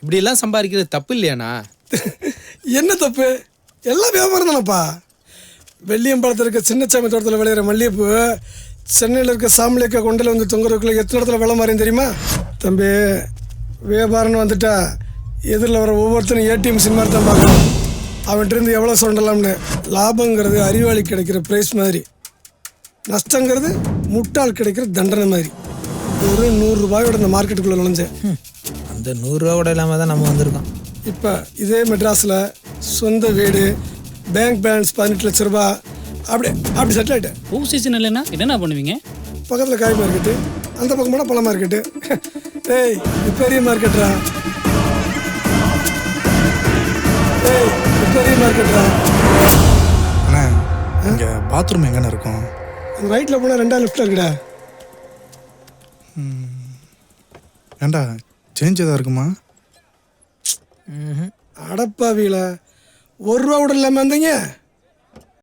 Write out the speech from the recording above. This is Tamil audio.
இப்படியெல்லாம் சம்பாதிக்கிறது தப்பு இல்லையாண்ணா? என்ன தப்பு? எல்லாம் வியாபாரம் தானப்பா. வெள்ளியம்பாளத்தில் இருக்க சின்னச்சாமி தோட்டத்தில் விளையிற மல்லிகைப்பூ சென்னையில் இருக்க சாமலியக்கா கொண்டையில் வந்து தொங்குறதுக்குள்ள எத்தனை இடத்துல விலை மாறியும் தெரியுமா? தம்பி, வியாபாரம்னு வந்துட்டா எதிரில் வர ஒவ்வொருத்தரும் ஏடிஎம் சிம் மாதிரி தான் பார்க்கணும். அவன்கிட்ட எவ்வளோ சொல்லலாம்னு. லாபங்கிறது அறிவாளி கிடைக்கிற ப்ரைஸ் மாதிரி, நஷ்டங்கிறது முட்டாள் கிடைக்கிற தண்டனை மாதிரி. ஒரு 100 ரூபாயோட இந்த மார்க்கெட்டுக்குள்ளே நுழைஞ்சேன். அந்த 100 ரூபா கூட இல்லாமல் தான் நம்ம வந்திருக்கோம். இப்போ இதே மெட்ராஸில் சொந்த வீடு, பேங்க் பேலன்ஸ் 18 லட்ச ரூபா, அப்படி செட்டில் ஆகிட்டேன். பூ சீசன் இல்லைன்னா என்னென்ன பண்ணுவீங்க? பக்கத்தில் காய் மார்க்கெட்டு, அந்த பக்கம் போனால் பழ மார்க்கெட்டு. டேய், இது பெரிய மார்க்கெட்ரா. டேய், இது பெரிய மார்க்கெட்ரா. அண்ணா, இங்கே பாத்ரூம் எங்கண்ணா இருக்கும்? அந்த ரைட்டில் போனால் 2ஆவது லெஃப்ட்டில் இருக்குடா. ஏண்டா சேஞ்ச் எதாவது இருக்குமா? அடப்பாவில 1 ரூபா கூட இல்லாமல் வந்தீங்க.